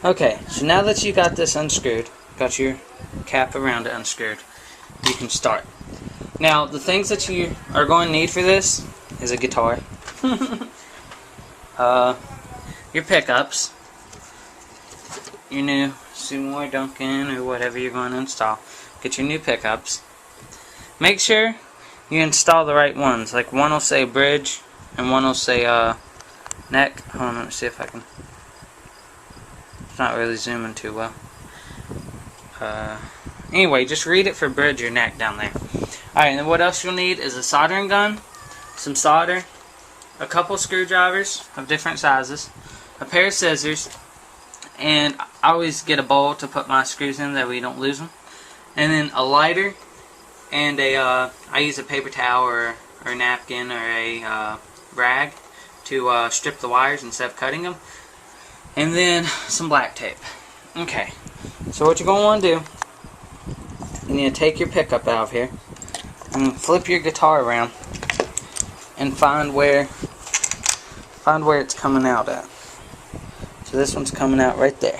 Okay, so now that you got this unscrewed, got your cap around it unscrewed, you can start. Now, the things that you are going to need for this is a guitar, your pickups, your new Seymour Duncan or whatever you're going to install. Get your new pickups. Make sure you install the right ones. Like one will say bridge and one will say neck. Hold on, let me see if I can. It's not really zooming too well. Anyway, just read it for bridge or neck down there. Alright, and then what else you'll need is a soldering gun, some solder, a couple screwdrivers of different sizes, a pair of scissors, and I always get a bowl to put my screws in that way you don't lose them, and then a lighter, and I use a paper towel or a napkin or a rag to strip the wires instead of cutting them, and then some black tape. Okay, so what you're going to want to do, you need to take your pickup out of here and flip your guitar around and find where it's coming out at. So this one's coming out right there.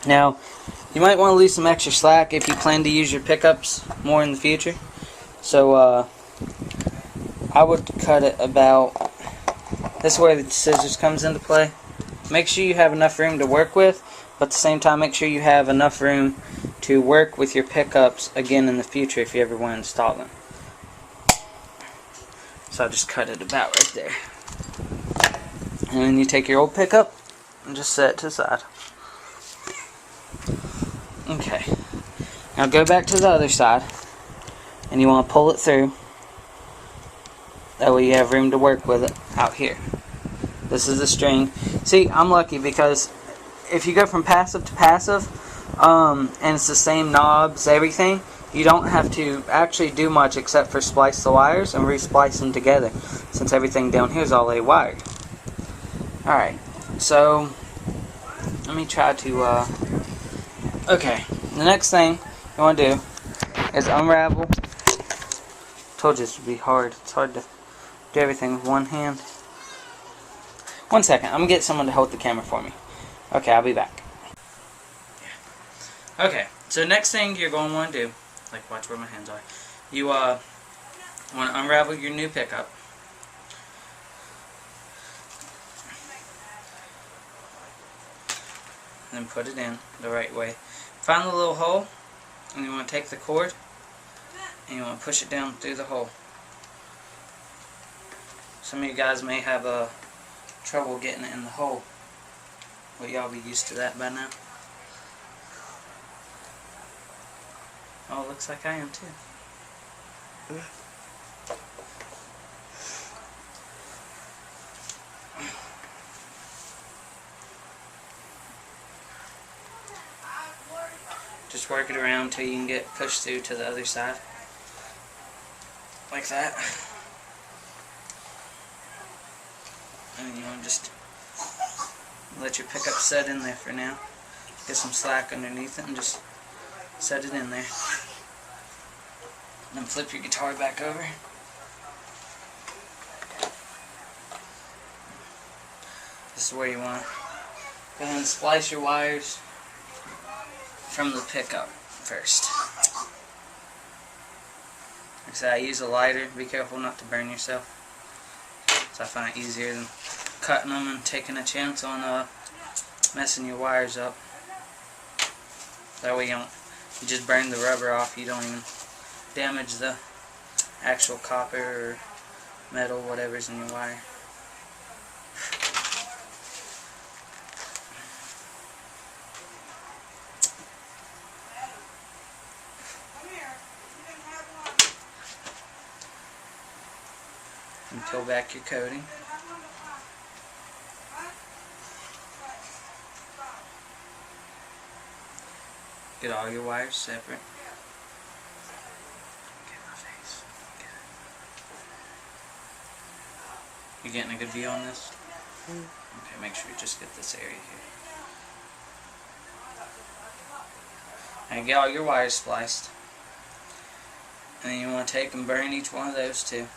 Now, you might want to leave some extra slack if you plan to use your pickups more in the future. So I would cut it about, this is where the scissors comes into play. Make sure you have enough room to work with, but at the same time make sure you have enough room to work with your pickups again in the future if you ever want to install them. So I'll just cut it about right there. And then you take your old pickup and just set it to the side. Okay. Now go back to the other side and you want to pull it through. That way you have room to work with it out here. This is the string. See, I'm lucky because if you go from passive to passive, and it's the same knobs, everything, you don't have to actually do much except for splice the wires and re-splice them together, since everything down here is already wired. Alright, so let me try to, okay, the next thing you want to do is unravel. Told you this would be hard. It's hard to do everything with one hand. 1 second, I'm going to get someone to hold the camera for me. Okay, I'll be back. Okay, so next thing you're going to want to do, like watch where my hands are, you want to unravel your new pickup. And then put it in the right way. Find the little hole, and you want to take the cord, and you want to push it down through the hole. Some of you guys may have trouble getting it in the hole, but y'all be used to that by now. Oh, looks like I am too. Just work it around until you can get pushed through to the other side. Like that. And you want to just let your pickup set in there for now. Get some slack underneath it and just set it in there. And then flip your guitar back over. This is where you want to go ahead and splice your wires from the pickup first. Like I said, I use a lighter. Be careful not to burn yourself. So I find it easier than cutting them and taking a chance on messing your wires up. That way you just burn the rubber off. You don't even damage the actual copper or metal, whatever's in your wire. And peel back your coating. Get all your wires separate. Get my face. You getting a good view on this? Okay, make sure you just get this area here. And get all your wires spliced. And then you want to take and burn each one of those too.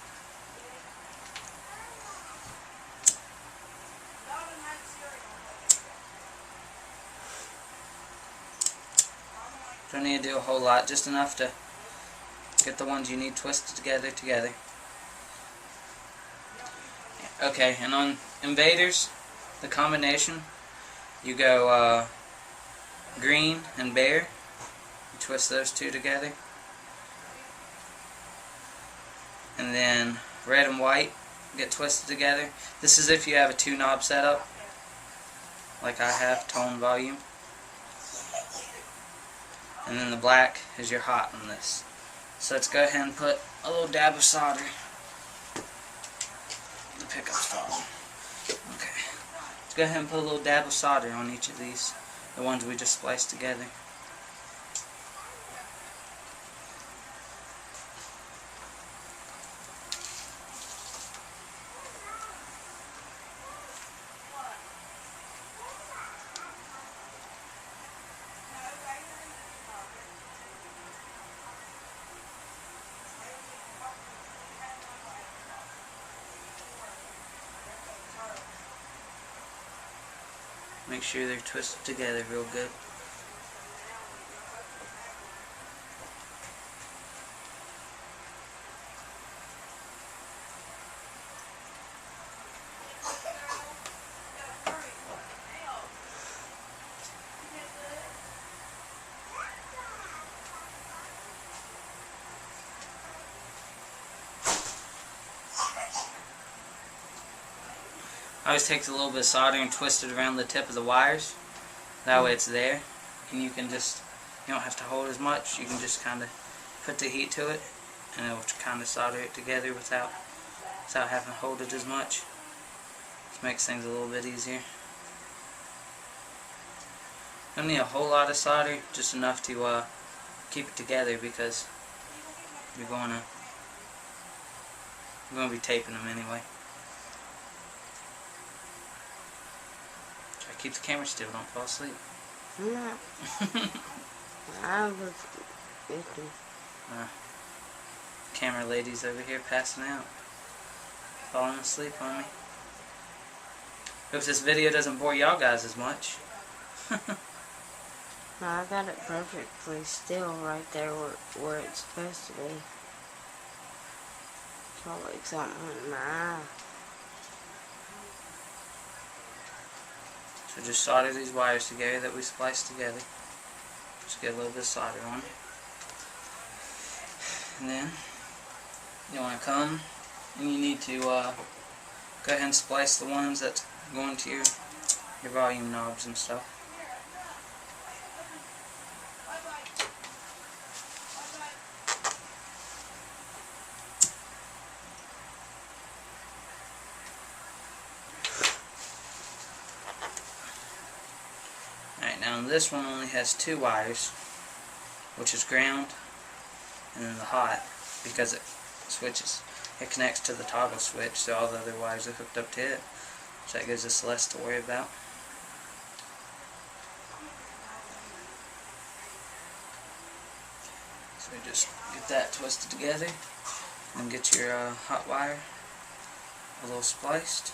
Don't need to do a whole lot, just enough to get the ones you need twisted together. Okay, and on Invaders, the combination, you go green and bear, you twist those two together, and then red and white get twisted together. This is if you have a 2-knob setup, like I have, tone, volume. And then the black is your hot on this. So let's go ahead and put a little dab of solder. The pickup's falling. Okay. Let's go ahead and put a little dab of solder on each of these, the ones we just spliced together. Make sure they're twisted together real good. I always take a little bit of solder and twist it around the tip of the wires. That way it's there, and you can just, you don't have to hold as much. You can just kind of put the heat to it, and it will kind of solder it together without having to hold it as much. Just makes things a little bit easier. Don't need a whole lot of solder, just enough to keep it together, because you're going to be taping them anyway. Try to keep the camera still, don't fall asleep. I'm not. I was thinking. Camera lady's over here passing out. Falling asleep on me. Hope this video doesn't bore y'all guys as much. No, I got it perfectly still right there where it's supposed to be. It's not like something went in my eye. So just solder these wires together that we spliced together. Just get a little bit of solder on it. And then you want to come and you need to go ahead and splice the ones that go into your volume knobs and stuff. Alright, now this one only has 2 wires, which is ground and then the hot, because it switches. It connects to the toggle switch, so all the other wires are hooked up to it. So that gives us less to worry about. So just get that twisted together and get your hot wire a little spliced.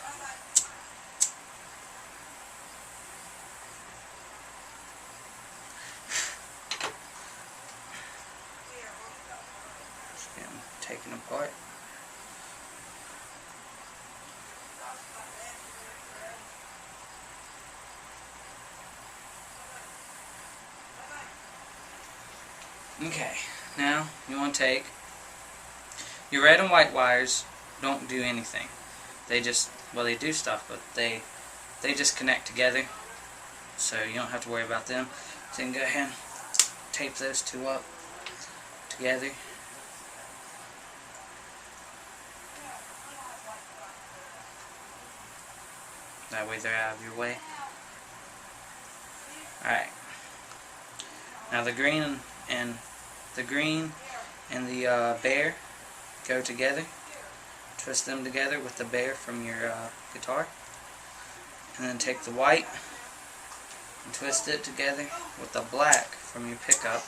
Just get them taken apart. Okay, now you want to take your red and white wires. Don't do anything. They just, well, they do stuff, but they just connect together, so you don't have to worry about them. So you can go ahead and tape those 2 up together. That way they're out of your way. Alright. Now the green and the bear go together. Twist them together with the bear from your guitar. And then take the white and twist it together with the black from your pickup.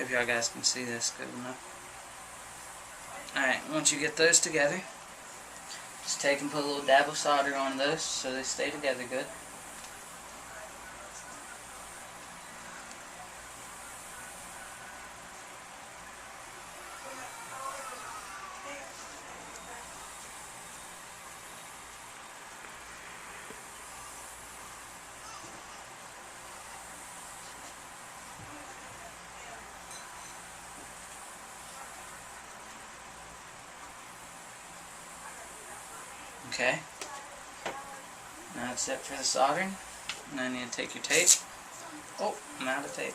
Hope y'all guys can see this good enough. Alright, once you get those together, just take and put a little dab of solder on those so they stay together good. Okay, now that's it for the soldering. Now you need to take your tape. Oh, I'm out of tape.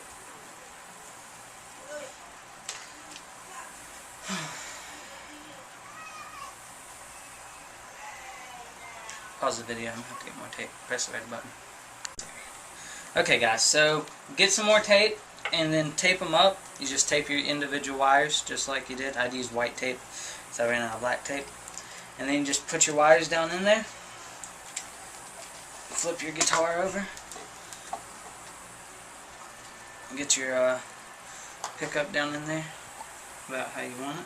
Pause the video, I'm going to have to get more tape. Press the red button. Okay guys, so get some more tape and then tape them up. You just tape your individual wires just like you did. I'd use white tape, so I ran out of black tape. And then you just put your wires down in there. Flip your guitar over. Get your pickup down in there about how you want it.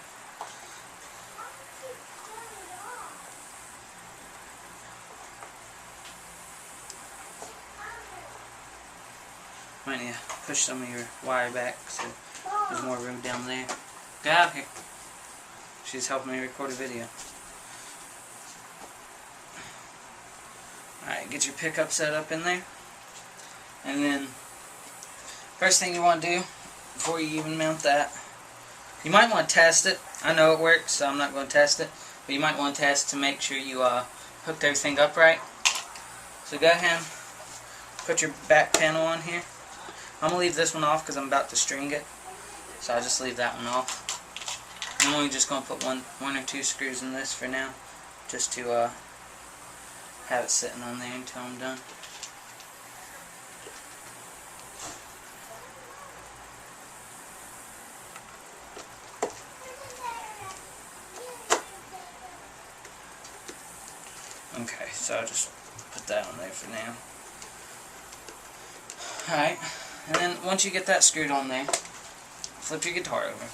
Might need to push some of your wire back so there's more room down there. Get out of here. She's helping me record a video. Alright, get your pickup set up in there. And then, first thing you want to do, before you even mount that, you might want to test it. I know it works, so I'm not going to test it. But you might want to test to make sure you hooked everything up right. So go ahead and put your back panel on here. I'm going to leave this one off because I'm about to string it. So I'll just leave that one off. I'm only just going to put one or two screws in this for now. Just to have it sitting on there until I'm done. Okay, so I'll just put that on there for now. Alright, and then once you get that screwed on there, flip your guitar over.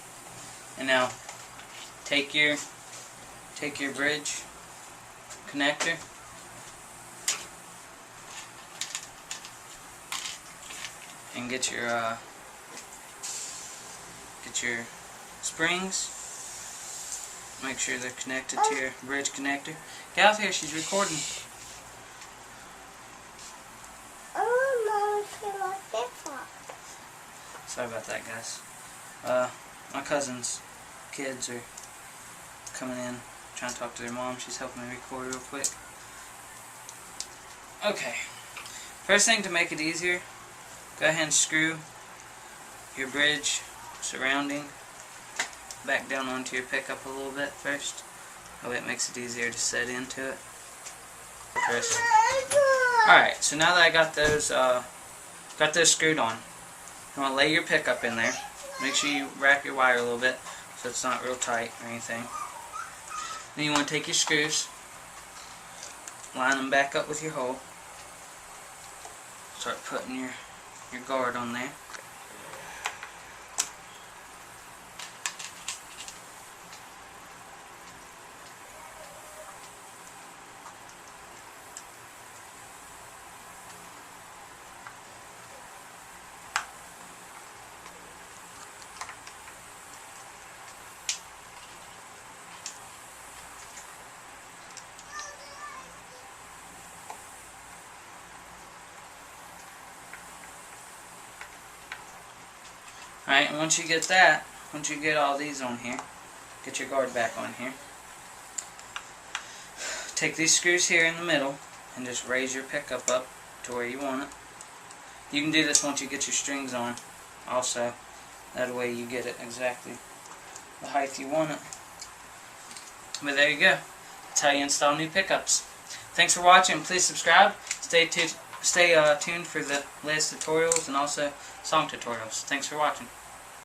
And now take your bridge connector, and get your springs. Make sure they're connected to your bridge connector. Get out here, she's recording. Sorry about that, guys. My cousin's kids are coming in, trying to talk to their mom. She's helping me record real quick. Okay. First thing to make it easier, go ahead and screw your bridge surrounding back down onto your pickup a little bit first. That way it makes it easier to set into it. Alright, so now that I got those screwed on, you want to lay your pickup in there. Make sure you wrap your wire a little bit so it's not real tight or anything. Then you want to take your screws, line them back up with your hole, start putting your guard on there. Alright, and once you get all these on here, get your guard back on here. Take these screws here in the middle and just raise your pickup up to where you want it. You can do this once you get your strings on also. That way you get it exactly the height you want it. But there you go. That's how you install new pickups. Thanks for watching. Please subscribe. Stay tuned for the latest tutorials and also song tutorials. Thanks for watching.